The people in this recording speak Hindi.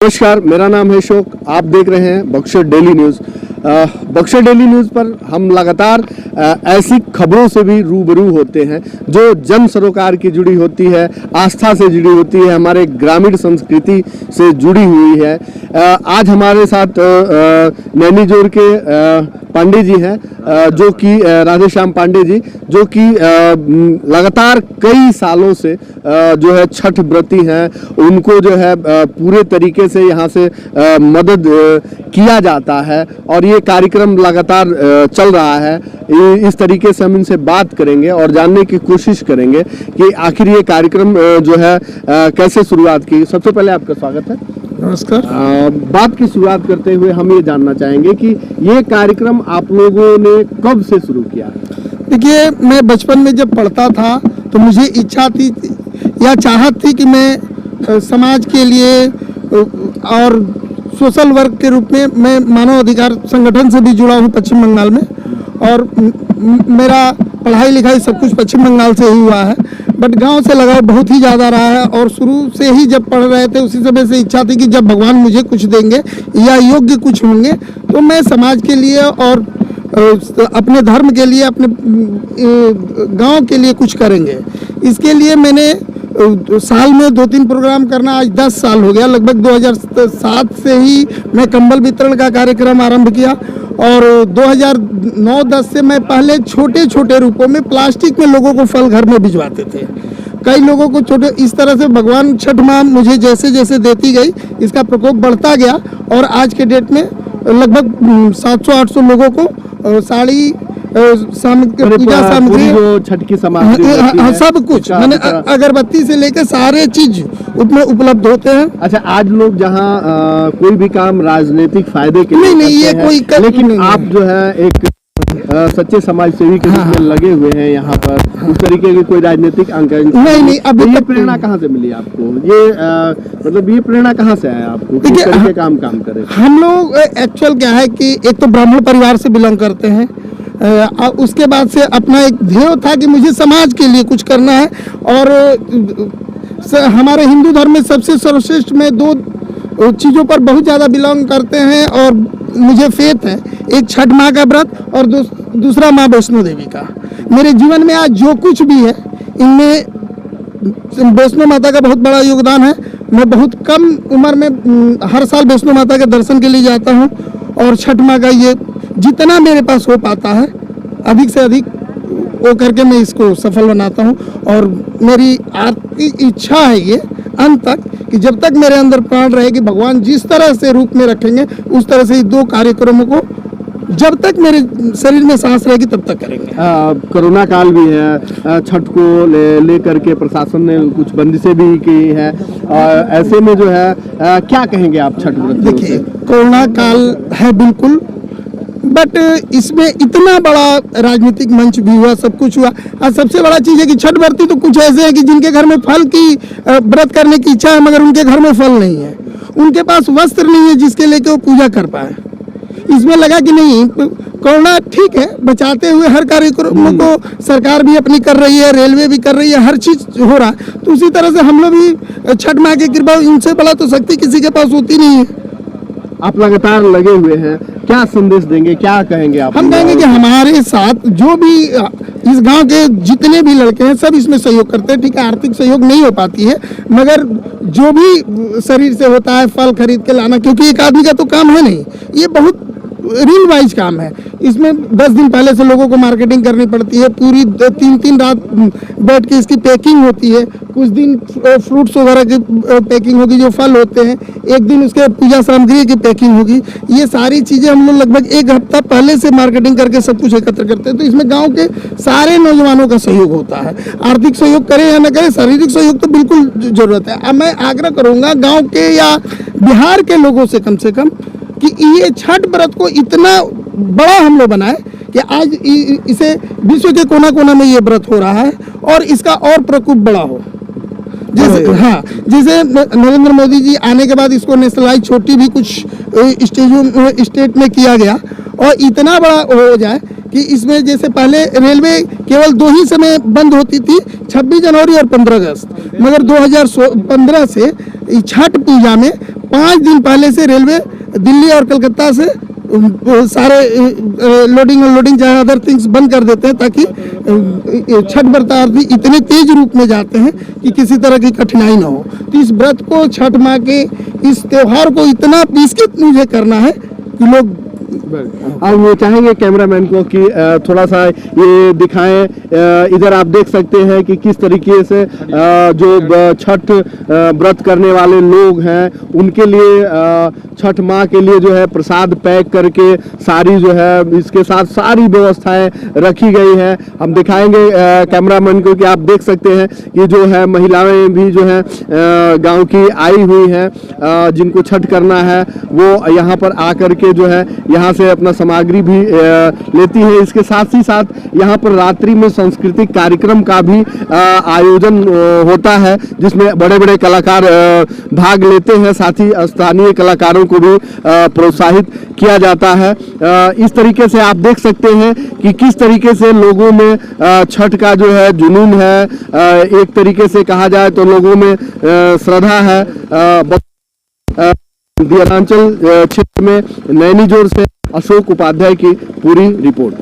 नमस्कार, मेरा नाम है शोक। आप देख रहे हैं Buxar daily news. Buxar daily news पर हम लगातार ऐसी खबरों से भी रूबरू होते हैं जो जन सरोकार की जुड़ी होती है, आस्था से जुड़ी होती है, हमारे ग्रामीण संस्कृति से जुड़ी हुई है। आज हमारे साथ नैनीजोर के पांडे जी हैं, जो कि राधेश्याम पांडे जी, जो कि लगातार कई सालों से जो है छठ व्रती हैं। उनको जो है पूरे तरीके से यहाँ से मदद किया जाता है और ये कार्यक्रम लगातार चल रहा है। इस तरीके से हम इनसे बात करेंगे और जानने की कोशिश करेंगे कि आखिर ये कार्यक्रम जो है कैसे शुरुआत की। सबसे पहले आपका स्वागत है। नमस्कार। बात की शुरुआत करते हुए हम ये जानना चाहेंगे कि ये कार्यक्रम आप लोगों ने कब से शुरू किया? देखिए, मैं बचपन में जब पढ़ता था तो मुझे इच्छा थी या चाहत थी कि मैं समाज के लिए और सोशल वर्क के रूप में मैं मानव अधिकार संगठन से भी जुड़ा हूँ पश्चिम बंगाल में, और मेरा पढ़ाई लिखाई सब कुछ पश्चिम बंगाल से ही हुआ है। बट गांव से लगाव बहुत ही ज़्यादा रहा है और शुरू से ही जब पढ़ रहे थे उसी समय से इच्छा थी कि जब भगवान मुझे कुछ देंगे या योग्य कुछ होंगे तो मैं समाज के लिए और अपने धर्म के लिए, अपने गांव के लिए कुछ करेंगे। इसके लिए मैंने साल में 2-3 प्रोग्राम करना, आज 10 साल हो गया। लगभग 2007 से ही मैं कंबल वितरण का कार्यक्रम आरंभ किया और 2009-10 से मैं पहले छोटे छोटे रूपों में प्लास्टिक में लोगों को फल घर में भिजवाते थे। कई लोगों को छोटे, इस तरह से भगवान छठ माँ मुझे जैसे जैसे देती गई इसका प्रकोप बढ़ता गया और आज के डेट में लगभग 700-800 लोगों को साड़ी, पूजा सामग्री, छठ की सामग्री, सब कुछ, मैंने अगरबत्ती से लेकर सारे चीज उसमें उपलब्ध होते हैं। अच्छा, आज लोग जहाँ कोई भी काम राजनीतिक फायदे के लिए नहीं, ये कोई लेकिन नहीं, आप जो है एक सच्चे समाज सेवी के रूप में लगे हुए हैं यहाँ पर। उस तरीके की कोई राजनीतिक नहीं, अभी ये तक प्रेरणा कहाँ से मिली आपको? ये मतलब ये प्रेरणा कहाँ से आया आपको किस तरीके काम करें? हम लोग एक्चुअल क्या है कि एक तो ब्राह्मण परिवार से बिलोंग करते हैं, उसके बाद से अपना एक ध्येय था कि मुझे समाज के लिए कुछ करना है। और हमारे हिंदू धर्म में सबसे सर्वश्रेष्ठ में 2 चीज़ों पर बहुत ज़्यादा बिलोंग करते हैं और मुझे फेथ है। एक छठ माँ का व्रत और दूसरा माँ वैष्णो देवी का। मेरे जीवन में आज जो कुछ भी है इनमें वैष्णो माता का बहुत बड़ा योगदान है। मैं बहुत कम उम्र में हर साल वैष्णो माता के दर्शन के लिए जाता हूँ और छठ माँ का ये जितना मेरे पास हो पाता है अधिक से अधिक वो करके मैं इसको सफल बनाता हूँ। और मेरी आर्थिक इच्छा है ये अंत तक कि जब तक मेरे अंदर प्राण रहेगी, भगवान जिस तरह से रूप में रखेंगे उस तरह से 2 कार्यक्रमों को जब तक मेरे शरीर में सांस रहेगी तब तक करेंगे। कोरोना काल भी है, छठ को लेकर के प्रशासन ने कुछ बंदिशें भी की है। ऐसे में जो है क्या कहेंगे आप छठ व्रत? देखिए, कोरोना काल है बिल्कुल, बट इसमें इतना बड़ा राजनीतिक मंच भी हुआ, सब कुछ हुआ। और सबसे बड़ा चीज़ है कि छठ व्रती तो कुछ ऐसे हैं कि जिनके घर में फल की व्रत करने की इच्छा है मगर उनके घर में फल नहीं है, उनके पास वस्त्र नहीं है जिसके लेके वो पूजा कर पाए। इसमें लगा कि नहीं, कोरोना ठीक है, बचाते हुए हर कार्यक्रमों को सरकार भी अपनी कर रही है, रेलवे भी कर रही है, हर चीज़ हो रहा है। तो उसी तरह से हम लोग भी छठ माँ की कृपा, इनसे बड़ा तो शक्ति किसी के पास होती नहीं है। आप लगातार लगे हुए हैं, क्या संदेश देंगे, क्या कहेंगे आप? हम कहेंगे कि हमारे साथ जो भी इस गांव के जितने भी लड़के हैं सब इसमें सहयोग करते हैं। ठीक है, आर्थिक सहयोग नहीं हो पाती है मगर जो भी शरीर से होता है फल खरीद के लाना, क्योंकि एक आदमी का तो काम है नहीं, ये बहुत रील वाइज काम है। इसमें 10 दिन पहले से लोगों को मार्केटिंग करनी पड़ती है, पूरी 3-3 रात बैठ के इसकी पैकिंग होती है। कुछ दिन फ्रूट्स वगैरह की पैकिंग होगी, जो फल होते हैं, एक दिन उसके पूजा सामग्री की पैकिंग होगी। ये सारी चीज़ें हम लोग लगभग 1 हफ्ता पहले से मार्केटिंग करके सब कुछ एकत्र करते हैं। तो इसमें गांव के सारे नौजवानों का सहयोग होता है। आर्थिक सहयोग करें या न करें, शारीरिक सहयोग तो बिल्कुल ज़रूरत है। अब मैं आग्रह करूँगा गाँव के या बिहार के लोगों से कम कि ये छठ व्रत को इतना बड़ा हम लोग बनाए कि आज इसे विश्व के कोना कोना में ये व्रत हो रहा है और इसका और प्रकोप बड़ा हो। जैसे नरेंद्र मोदी जी आने के बाद इसको नेशनलाइज छोटी भी कुछ स्टेट में किया गया और इतना बड़ा हो जाए कि इसमें जैसे पहले रेलवे केवल 2 ही समय बंद होती थी, 26 जनवरी और 15 अगस्त, मगर 2015 से छठ पूजा में 5 दिन पहले से रेलवे दिल्ली और कलकत्ता से सारे लोडिंग अनलोडिंग चाहे अदर थिंग्स बंद कर देते हैं, ताकि छठ व्रतार्थी इतने तेज रूप में जाते हैं कि किसी तरह की कठिनाई ना हो। तो इस व्रत को, छठ माँ के इस त्योहार को इतना पीस के मुझे करना है कि लोग अब वो चाहेंगे कैमरामैन को कि थोड़ा सा ये दिखाएं। इधर आप देख सकते हैं कि किस तरीके से जो छठ व्रत करने वाले लोग हैं उनके लिए छठ माँ के लिए जो है प्रसाद पैक करके सारी जो है इसके साथ सारी व्यवस्थाएं रखी गई है। हम दिखाएंगे कैमरामैन को कि आप देख सकते हैं कि जो है महिलाएं भी जो है गांव की आई हुई हैं, जिनको छठ करना है वो यहाँ पर आकर के जो है यहाँ से अपना सामग्री भी लेती है। इसके साथ ही साथ यहाँ पर रात्रि में सांस्कृतिक कार्यक्रम का भी आयोजन होता है, जिसमें बड़े बड़े कलाकार भाग लेते हैं, साथ ही स्थानीय कलाकारों को भी प्रोत्साहित किया जाता है। इस तरीके से आप देख सकते हैं कि किस तरीके से लोगों में छठ का जो है जुनून है, एक तरीके से कहा जाए तो लोगों में श्रद्धा है। दियारांचल क्षेत्र में नैनीजोर से अशोक उपाध्याय की पूरी रिपोर्ट।